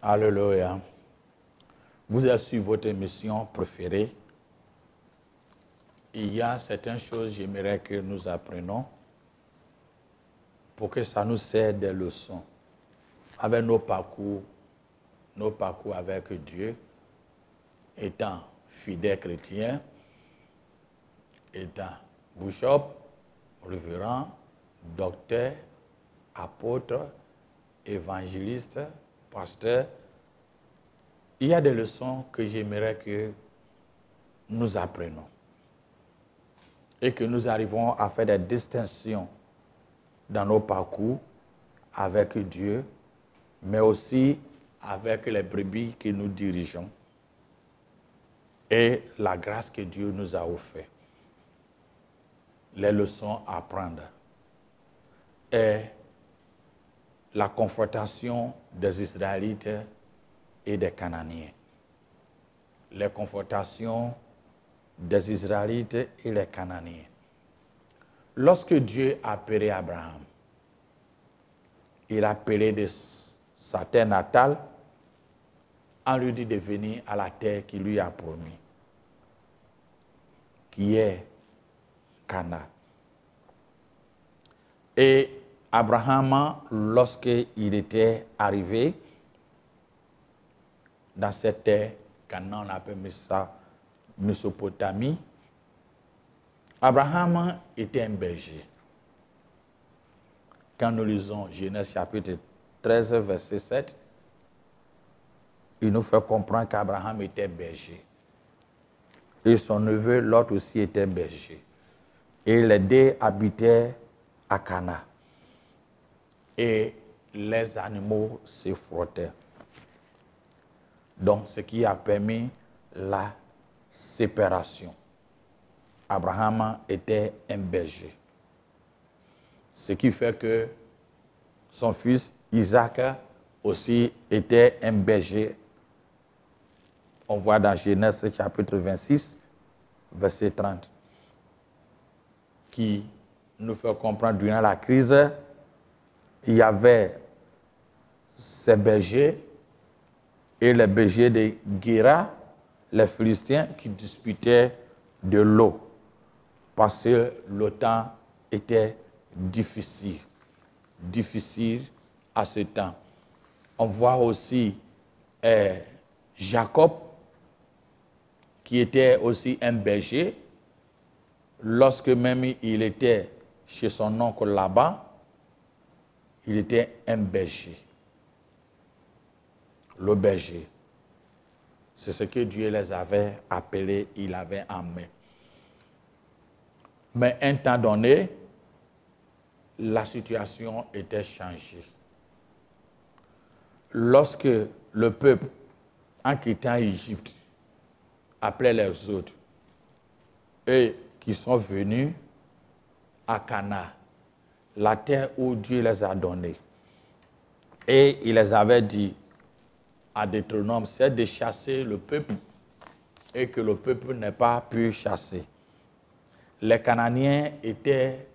Alléluia. Vous avez su votre émission préférée. Il y a certaines choses, j'aimerais que nous apprenions pour que ça nous serve des leçons avec nos parcours avec Dieu, étant fidèles chrétiens, étant bishop, révérend, docteur, apôtre, évangéliste, pasteur. Il y a des leçons que j'aimerais que nous apprenions et que nous arrivons à faire des distinctions dans nos parcours avec Dieu, mais aussi avec les brebis que nous dirigeons et la grâce que Dieu nous a offerte. Les leçons à prendre et la confrontation des Israélites et des Cananéens. Les confrontations des Israélites et les Cananéens. Lorsque Dieu a appelé Abraham, il a appelé de sa terre natale en lui dit de venir à la terre qu'il lui a promis, qui est Canaan. Et Abraham, lorsqu'il était arrivé dans cette terre, Canaan, on appelle ça Mésopotamie, Abraham était un berger. Quand nous lisons Genèse chapitre 13, verset 7, il nous fait comprendre qu'Abraham était berger. Et son neveu Lot aussi était berger. Et les deux habitaient à Cana. Et les animaux se frottaient. Donc, ce qui a permis la séparation. Abraham était un berger. Ce qui fait que son fils Isaac aussi était un berger. On voit dans Genèse chapitre 26, verset 30, qui nous fait comprendre durant la crise, il y avait ces bergers et les bergers de Guéra, les Philistins, qui disputaient de l'eau parce que le temps était difficile à ce temps. On voit aussi Jacob, qui était aussi un berger, lorsque même il était chez son oncle Laban, il était un berger. Le berger. C'est ce que Dieu les avait appelés, il avait en main. Mais un temps donné, la situation était changée. Lorsque le peuple, en quittant l'Égypte, appelait les autres, et qui sont venus à Cana, la terre où Dieu les a donnés, et il les avait dit à Deutéronome, c'est de chasser le peuple, et que le peuple n'ait pas pu chasser. Les Cananéens étaient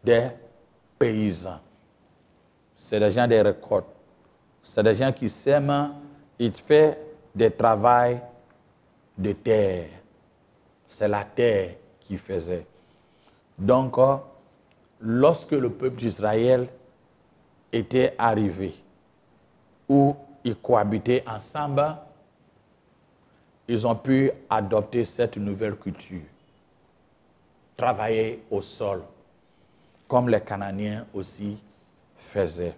des paysans. C'est des gens des récoltes. C'est des gens qui sèment, ils font des travaux de terre. C'est la terre qui faisait. Donc, lorsque le peuple d'Israël était arrivé, où ils cohabitaient ensemble, ils ont pu adopter cette nouvelle culture. Travailler au sol, comme les Cananéens aussi faisaient.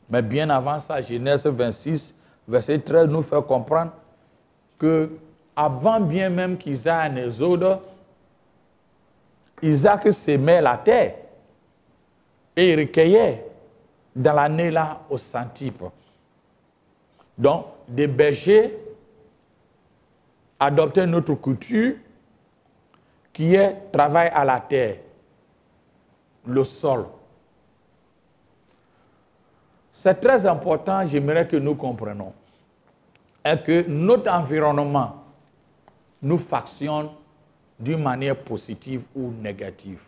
Mais bien avant ça, Genèse 26, verset 13, nous fait comprendre que avant bien même qu'ils aient un exode, Isaac sémait la terre et il recueillait dans l'année là au centuple. Donc, des bergers adoptaient notre culture qui est travail à la terre, le sol. C'est très important, j'aimerais que nous comprenions, et que notre environnement nous factionne d'une manière positive ou négative.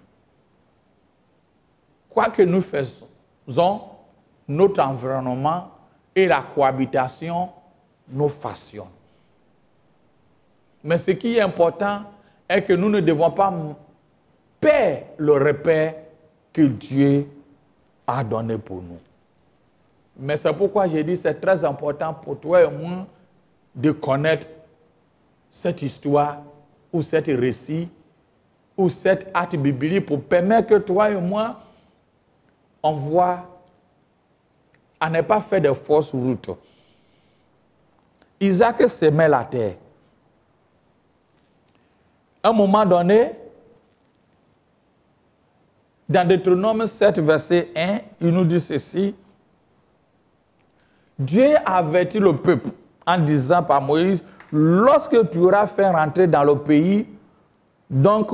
Quoi que nous faisons, notre environnement et la cohabitation nous fascinent. Mais ce qui est important est que nous ne devons pas perdre le repère que Dieu a donné pour nous. Mais c'est pourquoi j'ai dit que c'est très important pour toi et moi de connaître cette histoire ou cet récit ou cet acte biblique pour permettre que toi et moi, on voit à ne pas faire de fausses routes. Isaac semait la terre. À un moment donné, dans Deutéronome 7, verset 1, il nous dit ceci. Dieu a averti le peuple en disant par Moïse, lorsque tu auras fait rentrer dans le pays, donc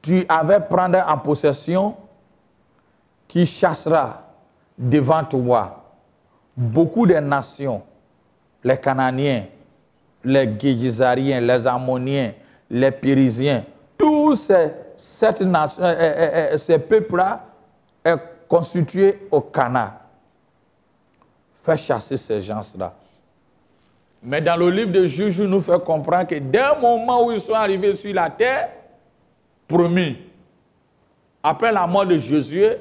tu avais prendre en possession, qui chassera devant toi beaucoup de nations, les Cananéens, les Guézariens, les Ammoniens, les Périsiens, tous ces peuples-là est constitué au Canaan. Fait chasser ces gens-là. Mais dans le livre de Juges, nous fait comprendre que dès le moment où ils sont arrivés sur la terre, promis, après la mort de Josué,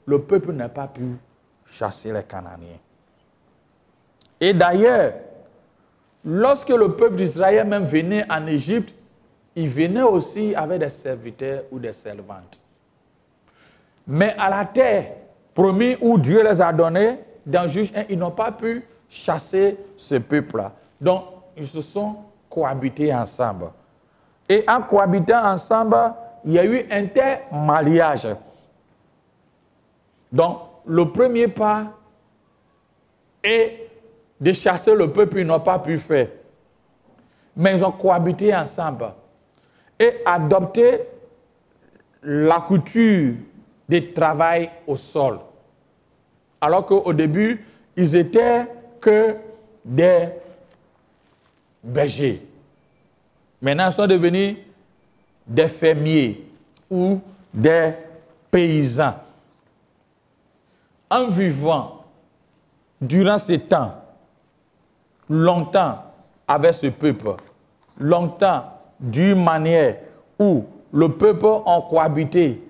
le peuple n'a pas pu chasser les Cananéens. Et d'ailleurs, lorsque le peuple d'Israël même venait en Égypte, il venait aussi avec des serviteurs ou des servantes. Mais à la terre promis où Dieu les a donnés, dans Juge 1, ils n'ont pas pu chasser ce peuple-là. Donc, ils se sont cohabités ensemble. Et en cohabitant ensemble, il y a eu intermariage. Donc, le premier pas est de chasser le peuple, ils n'ont pas pu faire. Mais ils ont cohabité ensemble et adopté la coutume du travail au sol. Alors qu'au début, ils étaient que des bergers. Maintenant, ils sont devenus des fermiers ou des paysans. En vivant durant ce temps, longtemps avec ce peuple, longtemps d'une manière où le peuple a cohabité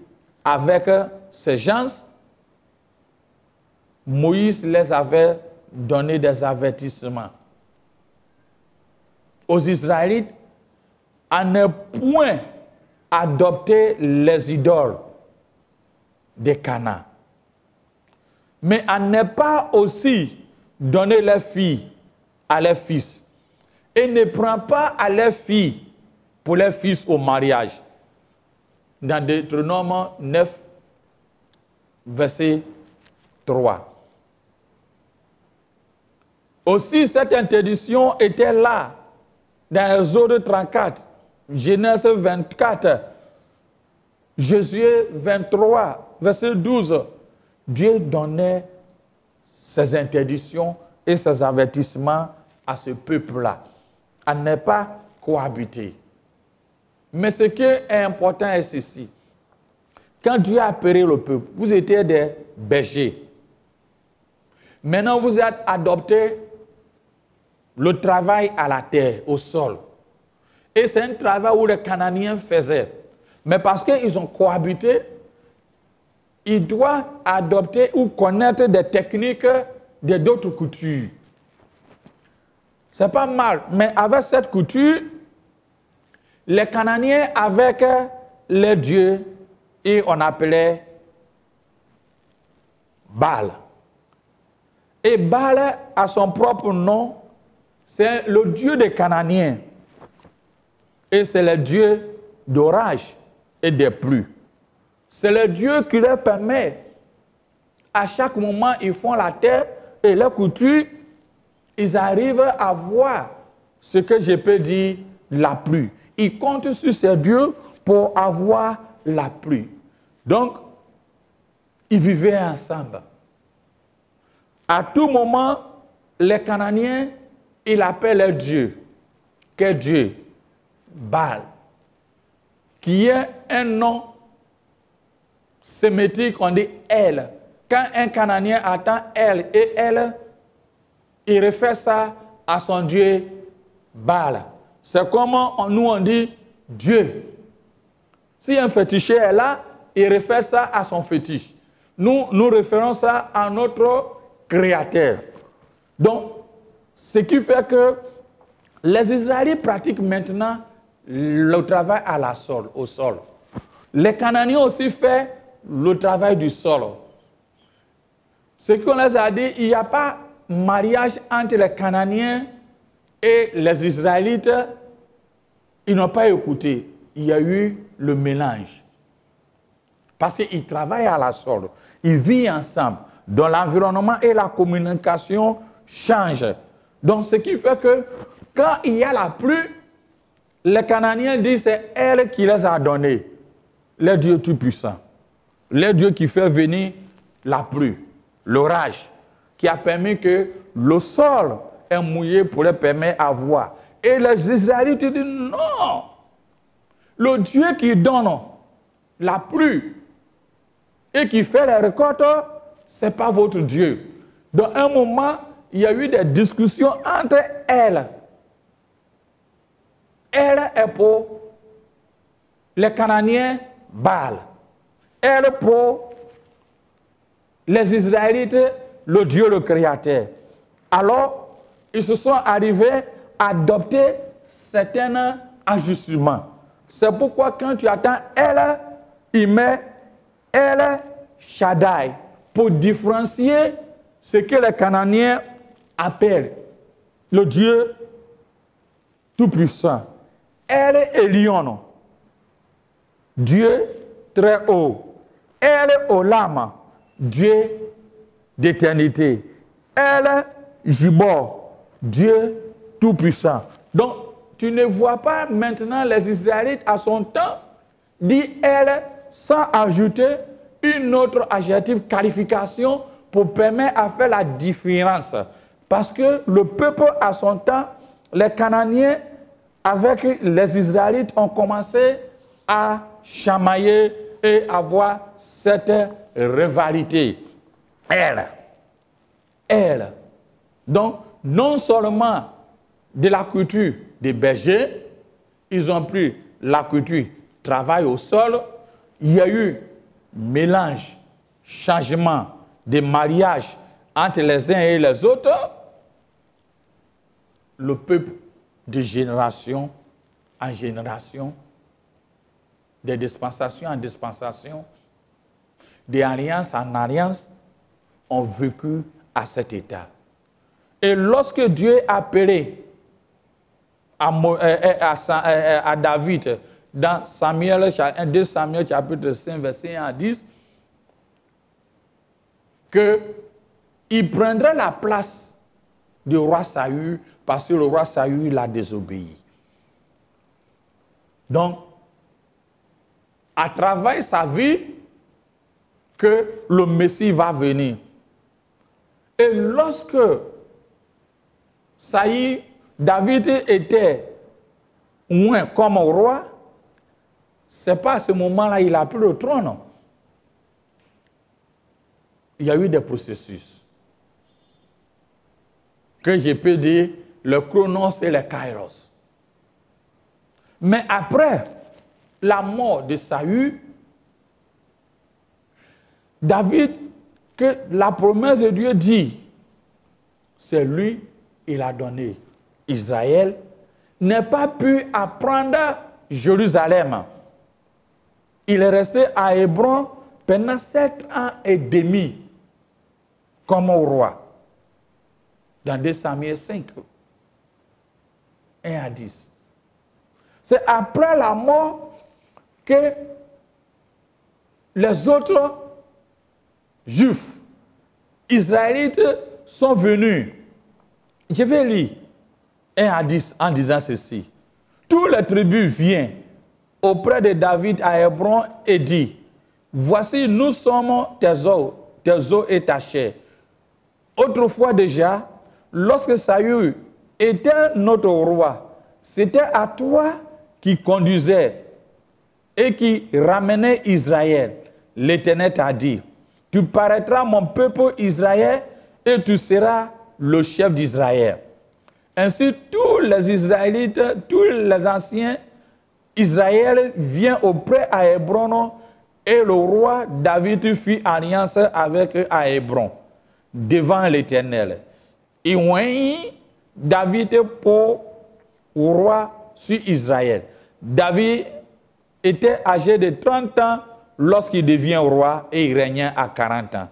avec ces gens, Moïse les avait donné des avertissements aux Israélites à ne point adopter les idoles de Canaan, mais à ne pas aussi donner leurs filles à leurs fils, et ne prend pas à leurs filles pour leurs fils au mariage. Dans Deutéronome 9, verset 3. Aussi, cette interdiction était là, dans Exode 34, Genèse 24, Josué 23, verset 12. Dieu donnait ces interdictions et ces avertissements à ce peuple-là, à ne pas cohabiter. Mais ce qui est important est ceci. Quand Dieu a appelé le peuple, vous étiez des bergers. Maintenant, vous êtes adoptés le travail à la terre, au sol. Et c'est un travail où les Cananéens faisaient. Mais parce qu'ils ont cohabité, ils doivent adopter ou connaître des techniques de d'autres cultures. C'est pas mal, mais avec cette culture, les Cananéens avec les dieux, et on appelait Baal. Et Baal a son propre nom, c'est le dieu des Cananéens. Et c'est le dieu d'orage et des pluies. C'est le Dieu qui leur permet, à chaque moment, ils font la terre et leur culture, ils arrivent à voir ce que je peux dire, la pluie. Ils comptent sur ces dieux pour avoir la pluie. Donc, ils vivaient ensemble. À tout moment, les Cananéens, ils appellent leur Dieu. Quel Dieu? Baal. Qui est un nom sémitique, on dit El, quand un Cananéen attend elle et elle, il refait ça à son Dieu Baal. C'est comme nous on dit Dieu. Si un féticheur est là, il refait ça à son fétiche. Nous référons ça à notre Créateur. Donc, ce qui fait que les Israélites pratiquent maintenant le travail au sol. Les Cananéens aussi font le travail du sol. Ce qu'on les a dit, il n'y a pas mariage entre les Cananéens et les Israélites. Ils n'ont pas écouté. Il y a eu le mélange. Parce qu'ils travaillent à la sorte. Ils vivent ensemble. Donc l'environnement et la communication changent. Donc ce qui fait que quand il y a la pluie, les Cananéens disent que c'est elle qui les a donnés. Le Dieu tout-puissant. Le Dieu qui fait venir la pluie, l'orage, qui a permis que le sol est mouillé pour les permettre à voir. Et les Israélites disent non. Le Dieu qui donne la pluie et qui fait les récoltes, ce n'est pas votre Dieu. Dans un moment, il y a eu des discussions entre elles. Elle est pour les Cananéens, Baal. Elle pour les Israélites, le Dieu le Créateur. Alors, ils se sont arrivés à adopter certains ajustements. C'est pourquoi quand tu attends elle, il met elle Shaddai pour différencier ce que les Cananéens appellent le Dieu tout-puissant. Elle est Lion, Dieu très haut. Elle est Olam, Dieu d'éternité. Elle Jibor, Dieu tout-puissant. Donc, tu ne vois pas maintenant les Israélites à son temps dire elle sans ajouter une autre adjectif qualification pour permettre à faire la différence. Parce que le peuple à son temps, les Cananéens avec les Israélites ont commencé à chamailler et avoir cette rivalité. Elle. Donc, non seulement de la culture des bergers, ils ont pris la culture travail au sol, il y a eu mélange, changement de mariage entre les uns et les autres. Le peuple de génération en génération, de dispensation en dispensation, d'alliance en alliance, ont vécu à cet état. Et lorsque Dieu a appelé à David dans 2 Samuel chapitre 5, verset 1 à 10, qu'il prendrait la place du roi Saül parce que le roi Saül l'a désobéi. Donc, à travers sa vie, que le Messie va venir. Et lorsque David était moins comme roi, ce n'est pas à ce moment-là qu'il a pris le trône. Il y a eu des processus. Que je peux dire le chronos et le kairos. Mais après la mort de Saül, David, que la promesse de Dieu dit, c'est lui, il a donné Israël, n'a pas pu apprendre Jérusalem. Il est resté à Hébron pendant 7 ans et demi comme roi. Dans 2 Samuel 5, 1 à 10. C'est après la mort que les autres Juifs, Israélites sont venus. Je vais lire 1 à 10 en disant ceci. Toutes les tribus viennent auprès de David à Hébron et dit, voici, nous sommes tes os et ta chair. Autrefois déjà, lorsque Saül était notre roi, c'était à toi qui conduisais et qui ramenait Israël. L'Éternel t'a dit, tu paraîtras mon peuple Israël et tu seras le chef d'Israël. Ainsi, tous les Israélites, tous les anciens Israël viennent auprès à Hébron et le roi David fit alliance avec eux à Hébron devant l'Éternel. Et oint David pour roi sur Israël. David était âgé de 30 ans lorsqu'il devient roi et il régnait à 40 ans.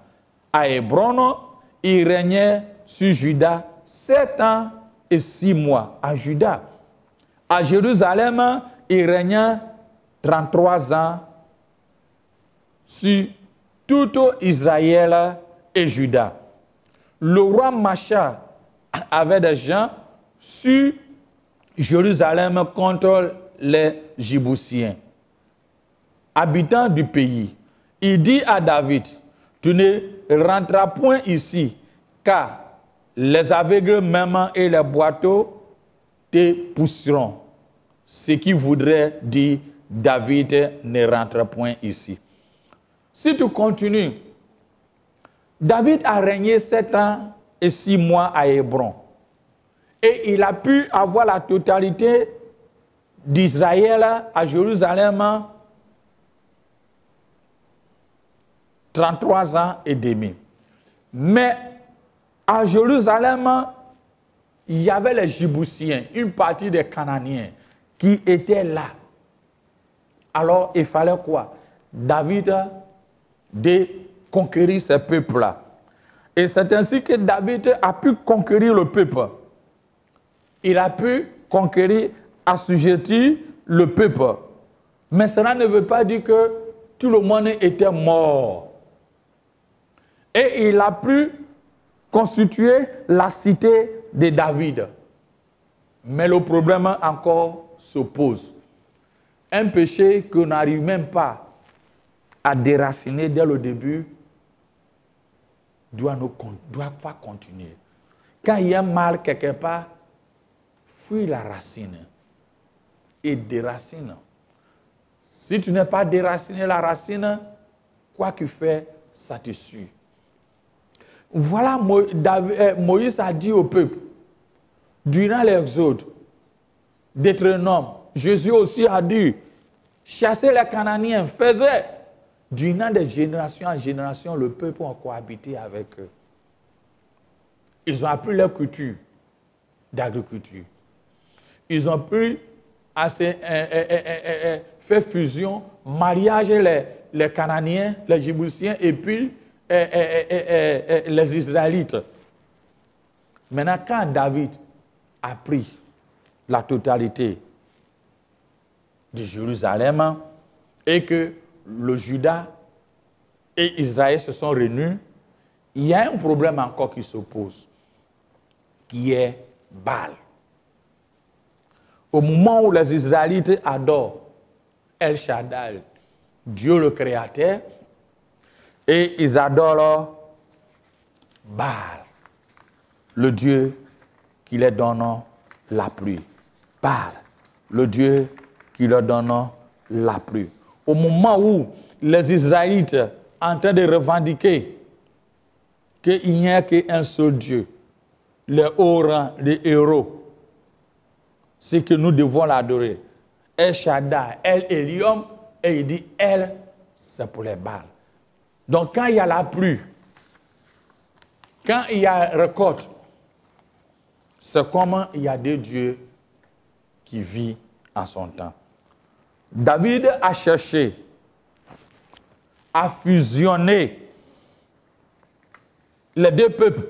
À Hébron, il régnait sur Juda 7 ans et 6 mois à Juda. À Jérusalem, il régnait 33 ans sur tout Israël et Juda. Le roi Macha avait des gens sur Jérusalem contre les Jébusiens, habitants du pays. Il dit à David, tu ne rentreras point ici, car les aveugles même et les boiteux te pousseront. Ce qui voudrait dire, David ne rentre point ici. Si tu continues, David a régné 7 ans et 6 mois à Hébron. Et il a pu avoir la totalité d'Israël à Jérusalem 33 ans et demi. Mais à Jérusalem, il y avait les Jébusiens, une partie des Cananéens qui étaient là. Alors, il fallait quoi? David de conquérir ce peuple-là. Et c'est ainsi que David a pu conquérir le peuple. Il a pu conquérir, assujettir le peuple. Mais cela ne veut pas dire que tout le monde était mort. Et il a pu constituer la cité de David. Mais le problème encore se pose. Un péché qu'on n'arrive même pas à déraciner dès le début doit pas continuer. Quand il y a un mal quelque part, fuis la racine et déracine. Si tu n'es pas déraciné la racine, quoi que tu fais, ça te suit. Voilà, Moïse a dit au peuple, durant l'exode, d'être un homme. Jésus aussi a dit, chasser les Cananéens, faisait. Durant des générations en génération, le peuple a cohabité avec eux. Ils ont appris leur culture d'agriculture. Ils ont pu faire fusion, mariage les Cananéens, les Jébusiens et puis les Israélites. Maintenant, quand David a pris la totalité de Jérusalem et que le Juda et Israël se sont réunis, il y a un problème encore qui se pose, qui est Baal. Au moment où les Israélites adorent El Shaddai, Dieu le Créateur, et ils adorent Baal, le Dieu qui leur donne la pluie. Baal, le Dieu qui leur donne la pluie. Au moment où les Israélites sont en train de revendiquer qu'il n'y a qu'un seul Dieu, le haut rang des héros, c'est que nous devons l'adorer. El Shaddai, El Eliom, et il dit El, c'est pour les Baals. Donc quand il y a la pluie, quand il y a récolte, c'est comme il y a des dieux qui vivent en son temps. David a cherché à fusionner les deux peuples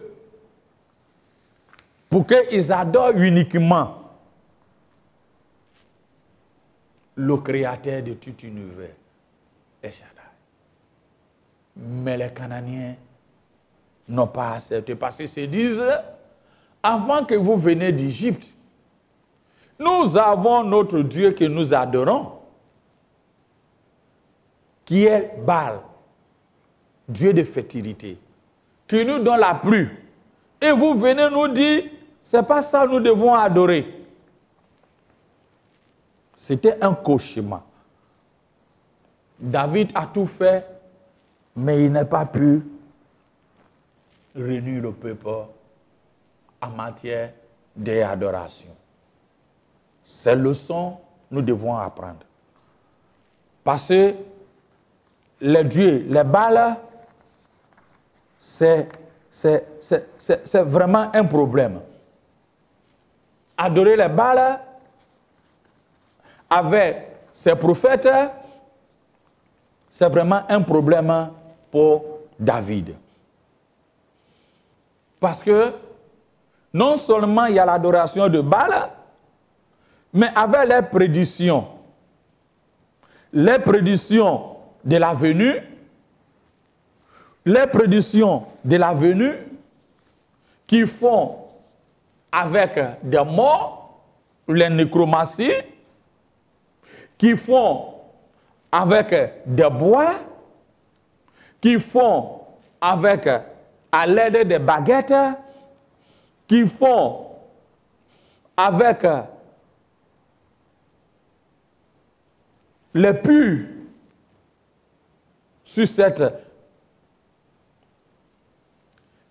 pour qu'ils adorent uniquement le créateur de tout l'univers, El Shaddai. Mais les Cananéens n'ont pas accepté parce qu'ils se disent, avant que vous veniez d'Égypte, nous avons notre Dieu que nous adorons, qui est Baal, Dieu de fertilité, qui nous donne la pluie. Et vous venez nous dire, c'est pas ça que nous devons adorer. C'était un cauchemar. David a tout fait mais il n'a pas pu réunir le peuple en matière d'adoration. Ces leçons, nous devons apprendre. Parce que les dieux, les Baals, c'est vraiment un problème. Adorer les Baals avec ses prophètes, c'est vraiment un problème pour David. Parce que non seulement il y a l'adoration de Baal, mais avec les prédictions de la venue, qui font avec des morts, les nécromancies, qui font avec des bois, qui font avec, à l'aide des baguettes, qui font avec les purs sur cette.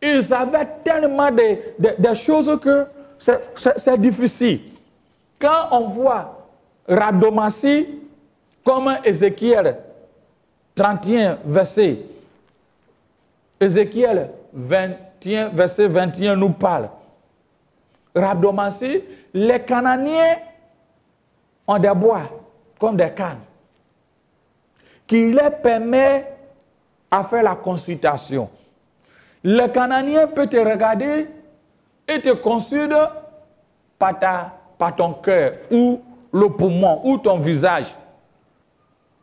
Ils avaient tellement de choses que c'est difficile. Quand on voit Radomassie, comme Ézéchiel 31, verset, Ézéchiel 21, verset 21 nous parle. Radomassie, les Cananéens ont des bois comme des cannes qui leur permet à faire la consultation. Le Cananéen peut te regarder et te consulter par ton cœur ou le poumon ou ton visage,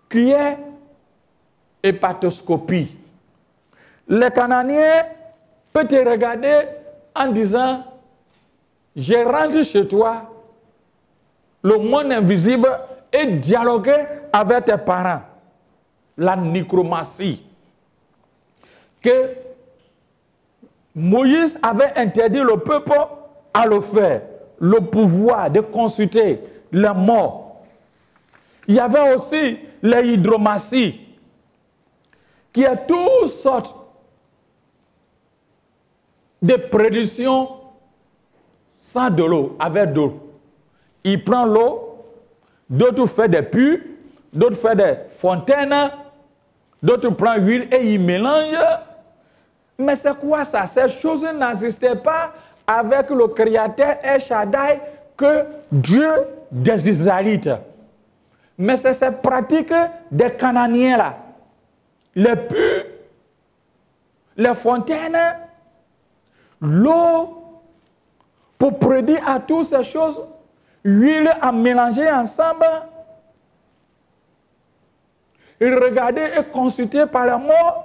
qui est hépatoscopie. Le Cananéen peut te regarder en disant, je rentre chez toi, le monde invisible, et dialoguer avec tes parents. La nécromancie. Que Moïse avait interdit le peuple à le faire. Le pouvoir de consulter les morts. Il y avait aussi les hydromaties, qui est toutes sortes de prédictions sans de l'eau, avec de l'eau. Il prend l'eau, d'autres font des puits, d'autres font des fontaines, d'autres prennent l'huile et ils mélangent. Mais c'est quoi ça? Ces choses n'existaient pas avec le Créateur El Shaddai que Dieu des Israélites. Mais c'est ces pratiques des Cananéens là. Les puits, les fontaines, l'eau, pour prédire à toutes ces choses, l'huile à mélanger ensemble, et regarder et consulter par les mots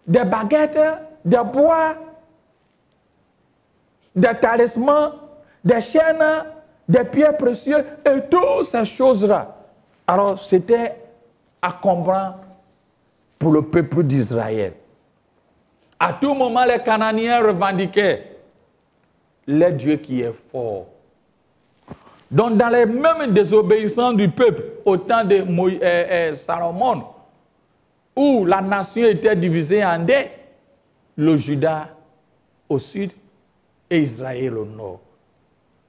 des baguettes, des bois, des talismans, des chaînes, des pierres précieuses et toutes ces choses-là. Alors, c'était à comprendre pour le peuple d'Israël. À tout moment, les Cananéens revendiquaient le Dieu qui est fort. Donc, dans les mêmes désobéissances du peuple, au temps de Salomon, où la nation était divisée en deux, le Juda au sud et Israël au nord,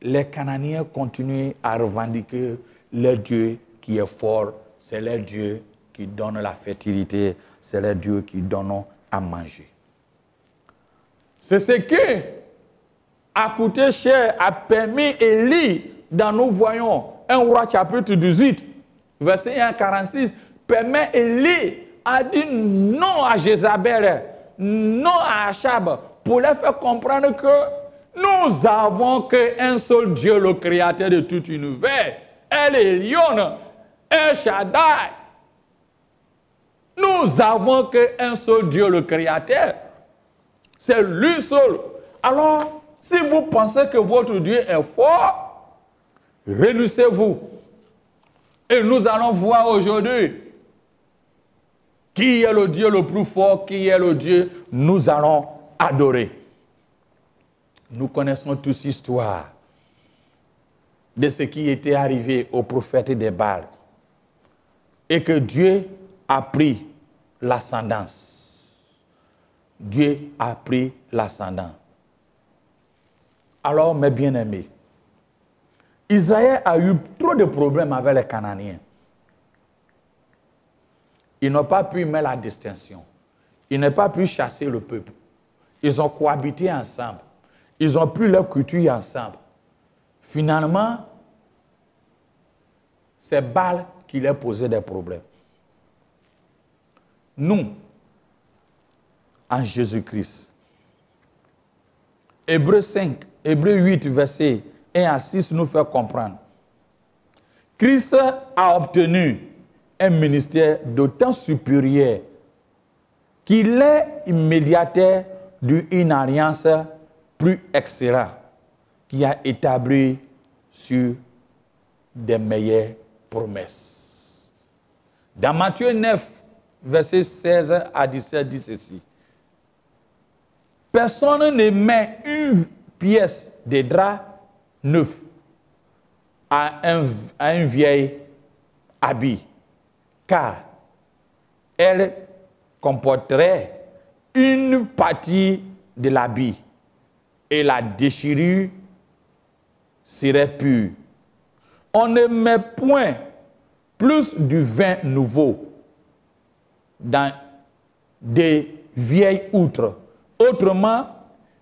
les Cananéens continuaient à revendiquer le Dieu qui est fort, c'est le Dieu qui donne la fertilité, c'est le Dieu qui donne à manger. C'est ce qui a coûté cher, a permis Élie, dans nous voyons 1 Roi chapitre 18, verset 1 à 46, permet Élie a dit non à Jézabel, non à Achab, pour leur faire comprendre que nous avons qu'un seul Dieu, le créateur de tout l'univers, El Elyon, El Shaddai. Nous avons qu'un seul Dieu, le créateur. C'est lui seul. Alors, si vous pensez que votre Dieu est fort, réunissez-vous. Et nous allons voir aujourd'hui qui est le Dieu le plus fort, qui est le Dieu nous allons adorer. Nous connaissons tous l'histoire de ce qui était arrivé au prophète des Baals. Et que Dieu a pris l'ascendance. Dieu a pris l'ascendant. Alors, mes bien-aimés, Israël a eu trop de problèmes avec les Cananéens. Ils n'ont pas pu mettre la distinction. Ils n'ont pas pu chasser le peuple. Ils ont cohabité ensemble. Ils ont pris leur culture ensemble. Finalement, c'est Baal qui leur posait des problèmes. Nous, en Jésus-Christ, Hébreux 5, Hébreux 8, verset 1 à 6 nous fait comprendre. Christ a obtenu un ministère d'autant supérieur qu'il est médiateur d'une alliance plus excellente qui a établi sur des meilleures promesses. Dans Matthieu 9, verset 16 à 17, dit ceci. Personne ne met une pièce de drap neuf à un vieil habit, car elle comporterait une partie de l'habit et la déchirure serait pure. On ne met point plus du vin nouveau dans des vieilles outres. Autrement,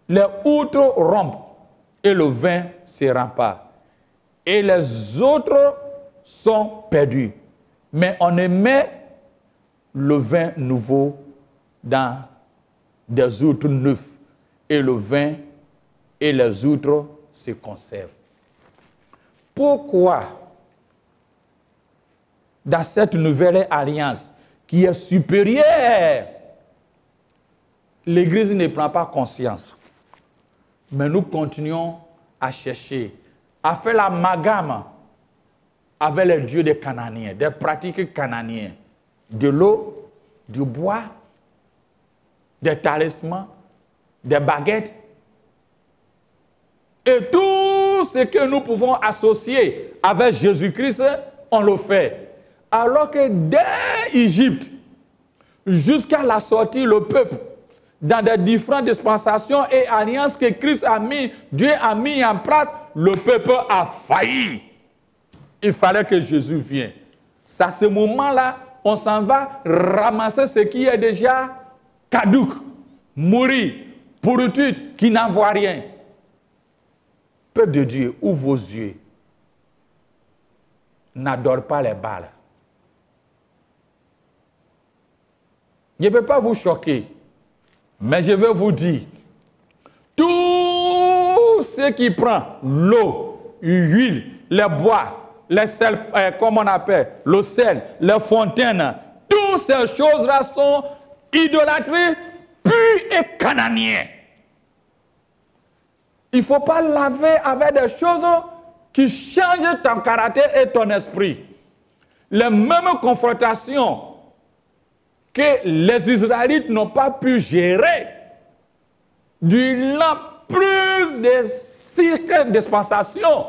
les outres rompent et le vin se rempart. Et les autres sont perdus. Mais on ne met le vin nouveau dans des outres neufs. Et le vin et les outres se conservent. Pourquoi, dans cette nouvelle alliance qui est supérieure, l'Église ne prend pas conscience? Mais nous continuons à chercher, à faire l'amalgame avec les dieux des Cananéens, des pratiques cananéennes, de l'eau, du bois, des talismans, des baguettes. Et tout ce que nous pouvons associer avec Jésus-Christ, on le fait. Alors que dès l'Égypte, jusqu'à la sortie, le peuple, dans des différentes dispensations et alliances que Christ a mis, Dieu a mis en place, le peuple a failli. Il fallait que Jésus vienne. C'est à ce moment-là, on s'en va ramasser ce qui est déjà caduc, mourir, pourriture, qui n'en voit rien. Peuple de Dieu, ouvre vos yeux. N'adore pas les Baals. Je ne peux pas vous choquer, mais je veux vous dire, tout ce qui prend l'eau, l'huile, les bois, les sels, comme on appelle, le sel, les fontaines, toutes ces choses-là sont idolâtries pures et cananéennes. Il ne faut pas laver avec des choses qui changent ton caractère et ton esprit. Les mêmes confrontations que les Israélites n'ont pas pu gérer durant plus de 5 dispensations.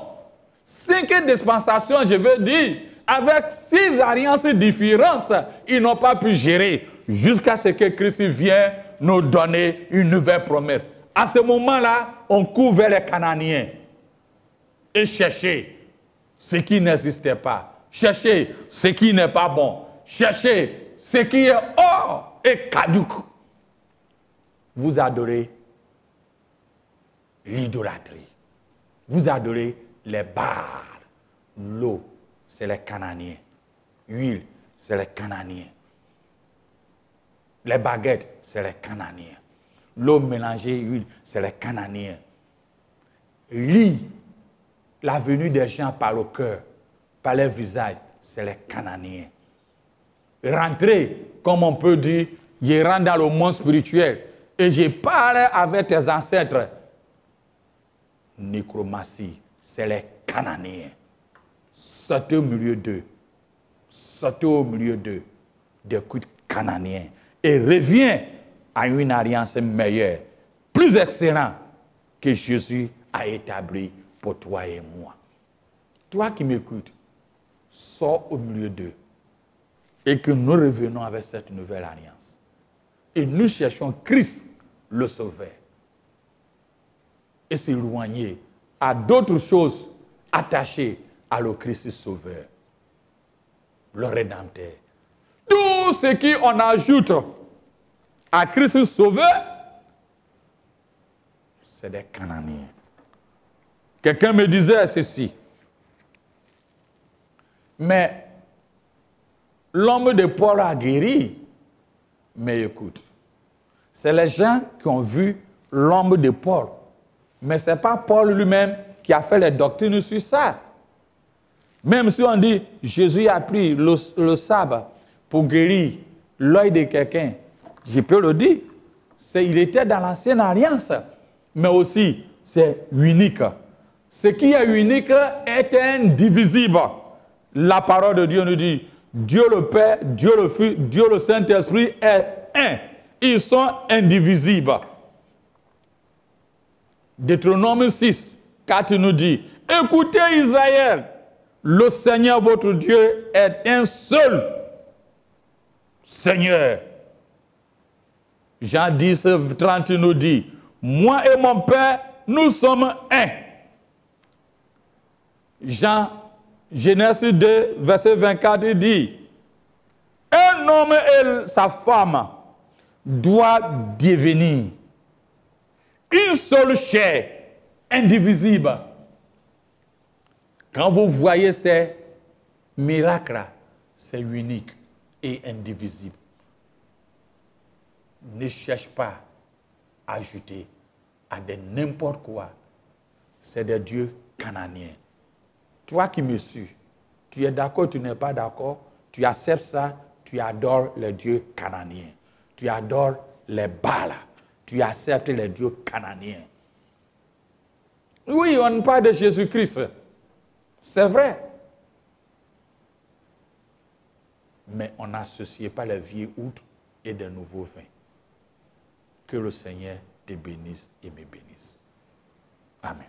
5 dispensations, je veux dire, avec 6 alliances différentes, ils n'ont pas pu gérer jusqu'à ce que Christ vienne nous donner une nouvelle promesse. À ce moment-là, on court vers les Cananéens et chercher ce qui n'existait pas. Chercher ce qui n'est pas bon. Chercher ce qui est hors et caduc. Vous adorez l'idolâtrie. Vous adorez les Baals. L'eau, c'est les Cananéens. L'huile, c'est les Cananéens. Les baguettes, c'est les Cananéens. L'eau mélangée, l'huile, c'est les Cananéens. Lit la venue des gens par le cœur, par les visages, c'est les Cananéens. Rentrer, comme on peut dire, je rentre dans le monde spirituel et je parle avec tes ancêtres. Nécromancie, c'est les Cananéens. Sortez au milieu d'eux. Sortez au milieu d'eux des cultes cananéens et reviens à une alliance meilleure, plus excellente que Jésus a établie pour toi et moi. Toi qui m'écoutes, sors au milieu d'eux et que nous revenons avec cette nouvelle alliance. Et nous cherchons Christ, le Sauveur. Et s'éloigner à d'autres choses attachées à le Christ Sauveur, le Rédempteur. Tout ce qu'on ajoute à Christ Sauveur, c'est des Cananéens. Quelqu'un me disait ceci. Mais l'homme de Paul a guéri. Mais écoute, c'est les gens qui ont vu l'homme de Paul. Mais ce n'est pas Paul lui-même qui a fait les doctrines sur ça. Même si on dit Jésus a pris le sabbat pour guérir l'œil de quelqu'un, je peux le dire. Il était dans l'ancienne alliance, mais aussi c'est unique. Ce qui est unique est indivisible. La parole de Dieu nous dit, Dieu le Père, Dieu le Fils, Dieu le Saint-Esprit est un. Ils sont indivisibles. Deutéronome 6, 4 nous dit, écoutez Israël, le Seigneur votre Dieu est un seul Seigneur. Jean 10, 30 nous dit, moi et mon Père, nous sommes un. Genèse 2, verset 24 dit, un homme et sa femme doivent devenir une seule chair, indivisible. Quand vous voyez ces miracles, c'est unique et indivisible. Ne cherche pas à ajouter à de n'importe quoi. C'est des dieux cananéens. Toi qui me suis, tu es d'accord, tu n'es pas d'accord, tu acceptes ça, tu adores les dieux cananéens. Tu adores les Baals, tu acceptes les dieux cananéens. Oui, on parle de Jésus-Christ, c'est vrai. Mais on n'associe pas les vieilles outres et des nouveaux vins. Que le Seigneur te bénisse et me bénisse. Amen.